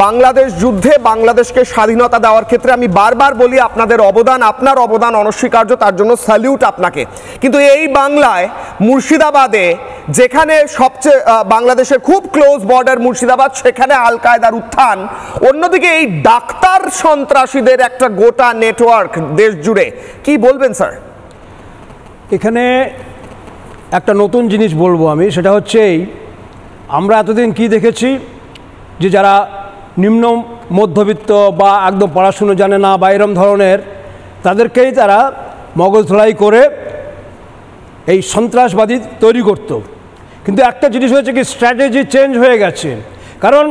বাংলাদেশ যুদ্ধে বাংলাদেশকে স্বাধীনতা দেওয়ার ক্ষেত্রে আমি বারবার বলি আপনার অবদান অনস্বীকার্য, তার জন্য স্যালিউট আপনাকে। কিন্তু এই বাংলায় মুর্শিদাবাদে, যেখানে সবচেয়ে বাংলাদেশের খুব ক্লোজ বর্ডার মুর্শিদাবাদ, সেখানে আল কায়দার উত্থান, অন্যদিকে এই ডাক্তার সন্ত্রাসীদের একটা গোটা নেটওয়ার্ক দেশ জুড়ে, কি বলবেন স্যার? এখানে একটা নতুন জিনিস বলবো আমি, সেটা হচ্ছে আমরা এতদিন কি দেখেছি যে যারা নিম্ন মধ্যবিত্ত বা একদম পড়াশুনো জানে না বা এরম ধরনের, তাদেরকেই তারা মগজ ধোলাই করে এই সন্ত্রাসবাদী তৈরি করত। কিন্তু একটা জিনিস হয়েছে কি, স্ট্র্যাটেজি চেঞ্জ হয়ে গেছে। কারণ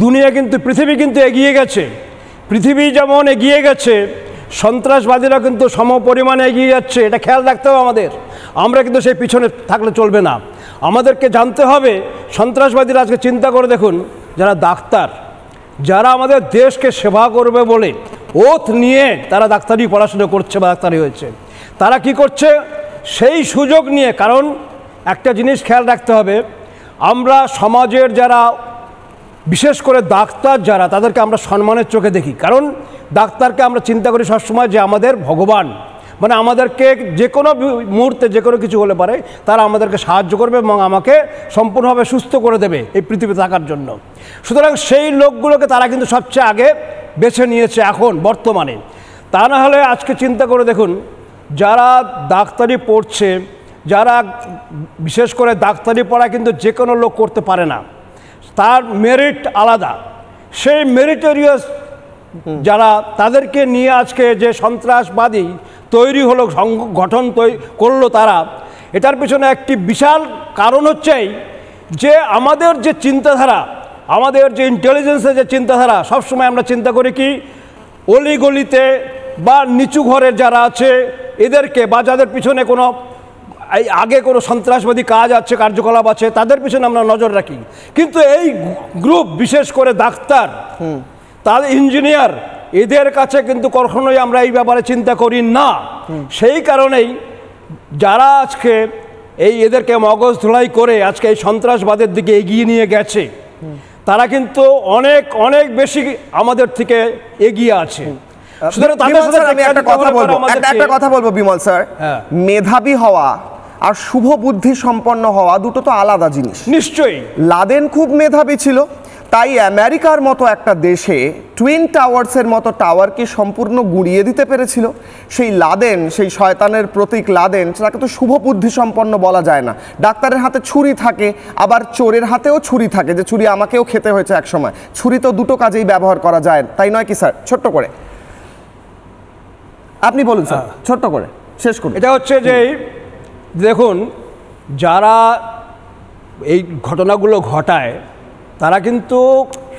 দুনিয়া কিন্তু, পৃথিবী কিন্তু এগিয়ে গেছে। পৃথিবী যেমন এগিয়ে গেছে, সন্ত্রাসবাদীরা কিন্তু সমপরিমাণে এগিয়ে যাচ্ছে। এটা খেয়াল রাখতে হবে আমাদের। আমরা কিন্তু সেই পিছনে থাকলে চলবে না। আমাদেরকে জানতে হবে, সন্ত্রাসবাদীরা আজকে চিন্তা করে দেখুন, যারা ডাক্তার, যারা আমাদের দেশকে সেবা করবে বলে ওথ নিয়ে তারা ডাক্তারি পড়াশোনা করছে বা ডাক্তারি হয়েছে, তারা কি করছে সেই সুযোগ নিয়ে। কারণ একটা জিনিস খেয়াল রাখতে হবে, আমরা সমাজের যারা, বিশেষ করে ডাক্তার যারা, তাদেরকে আমরা সম্মানের চোখে দেখি। কারণ ডাক্তারকে আমরা চিন্তা করি সবসময় যে আমাদের ভগবান, মানে আমাদেরকে যে কোনো মুহূর্তে যে কোনো কিছু হলে পারে তারা আমাদেরকে সাহায্য করবে এবং আমাকে সম্পূর্ণভাবে সুস্থ করে দেবে এই পৃথিবীতে থাকার জন্য। সুতরাং সেই লোকগুলোকে তারা কিন্তু সবচেয়ে আগে বেছে নিয়েছে এখন বর্তমানে। তা না হলে আজকে চিন্তা করে দেখুন, যারা ডাক্তারি পড়ছে, যারা বিশেষ করে ডাক্তারি পড়া কিন্তু যে কোনো লোক করতে পারে না, তার মেরিট আলাদা। সেই মেরিটোরিয়াস যারা, তাদেরকে নিয়ে আজকে যে সন্ত্রাসবাদী তৈরি হলো, সংগঠন করলো তারা, এটার পিছনে একটি বিশাল কারণ হচ্ছে যে আমাদের যে চিন্তাধারা, আমাদের যে ইন্টেলিজেন্সের যে চিন্তাধারা, সবসময় আমরা চিন্তা করি কি, অলিগলিতে বা নিচু ঘরের যারা আছে এদেরকে, বা যাদের পিছনে কোনো আগে কোনো সন্ত্রাসবাদী কাজ আছে, কার্যকলাপ আছে, তাদের পিছনে আমরা নজর রাখি। কিন্তু এই গ্রুপ, বিশেষ করে ডাক্তার, তাদের ইঞ্জিনিয়ার, এদের কাছে কিন্তু কখনোই আমরা এই ব্যাপারে চিন্তা করি না। সেই কারণেই যারা আজকে এদেরকে মগজ ধোলাই করে আজকে এই সন্ত্রাসবাদের দিকে এগিয়ে নিয়ে গেছে, তারা কিন্তু অনেক অনেক বেশি আমাদের থেকে এগিয়ে আছে। একটা কথা বলবো বিমল স্যার, মেধাবী হওয়া আর শুভ বুদ্ধি সম্পন্ন হওয়া দুটো তো আলাদা জিনিস। নিশ্চয়ই লাদেন খুব মেধাবী ছিল, তাই আমেরিকার মতো একটা দেশে টুইন টাওয়ার্সের মতো টাওয়ারকে সম্পূর্ণ গুঁড়িয়ে দিতে পেরেছিল। সেই লাদেন, সেই শয়তানের প্রতীক লাদেন, তাকে তো শুভ বুদ্ধি সম্পন্ন বলা যায় না। ডাক্তারের হাতে ছুরি থাকে, আবার চোরের হাতেও ছুরি থাকে, যে ছুরি আমাকেও খেতে হয়েছে এক সময়। ছুরি তো দুটো কাজেই ব্যবহার করা যায়, তাই নয় কি স্যার? ছোট্ট করে আপনি বলুন স্যার, ছোট্ট করে শেষ করুন। এটা হচ্ছে যে দেখুন, যারা এই ঘটনাগুলো ঘটায় তারা কিন্তু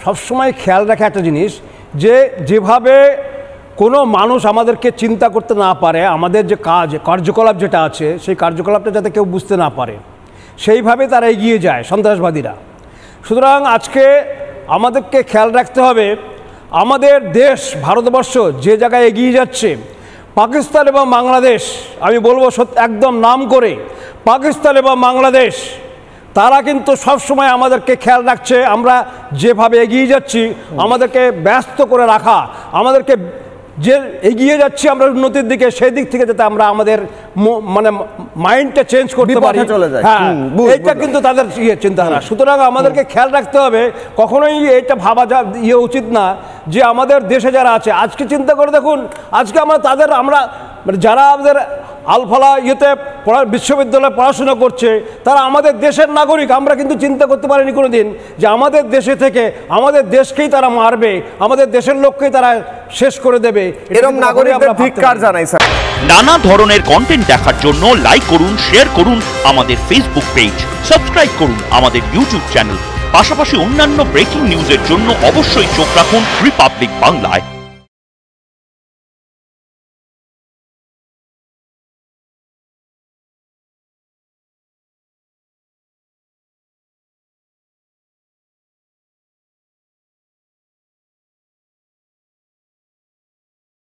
সবসময় খেয়াল রাখে একটা জিনিস, যে যেভাবে কোনো মানুষ আমাদেরকে চিন্তা করতে না পারে, আমাদের যে কার্যকলাপ যেটা আছে, সেই কার্যকলাপটা যাতে কেউ বুঝতে না পারে, সেইভাবে তারা এগিয়ে যায় সন্ত্রাসবাদীরা। সুতরাং আজকে আমাদেরকে খেয়াল রাখতে হবে, আমাদের দেশ ভারতবর্ষ যে জায়গায় এগিয়ে যাচ্ছে, পাকিস্তান এবং বাংলাদেশ, আমি বলবো একদম নাম করে, পাকিস্তান এবং বাংলাদেশ, তারা কিন্তু সবসময় আমাদেরকে খেয়াল রাখছে। আমরা যেভাবে এগিয়ে যাচ্ছি, আমাদেরকে ব্যস্ত করে রাখা, আমাদেরকে যে এগিয়ে যাচ্ছি আমরা উন্নতির দিকে, সেই দিক থেকে যাতে আমরা আমাদের মানে মাইন্ডটা চেঞ্জ করতে পারি, হ্যাঁ, এইটা কিন্তু তাদের চিন্তাধারা। সুতরাং আমাদেরকে খেয়াল রাখতে হবে, কখনোই এটা ভাবা উচিত না যে আমাদের দেশে যারা আছে, আজকে চিন্তা করে দেখুন, আজকে আমরা মানে যারা আমাদের আলফালা বিশ্ববিদ্যালয়ে পড়াশোনা করছে, তারা আমাদের দেশের নাগরিক। আমরা কিন্তু চিন্তা করতে পারিনি কোনোদিন যে আমাদের দেশে থেকে আমাদের দেশকেই তারা মারবে, আমাদের দেশের লোককেই তারা শেষ করে দেবে। এরকম নাগরিকদের ধিক্কার জানাই স্যার। নানা ধরনের কন্টেন্ট দেখার জন্য লাইক করুন, শেয়ার করুন আমাদের ফেসবুক পেজ, সাবস্ক্রাইব করুন আমাদের ইউটিউব চ্যানেল। পাশাপাশি অন্যান্য ব্রেকিং নিউজের জন্য অবশ্যই চোখ রাখুন রিপাবলিক বাংলায়।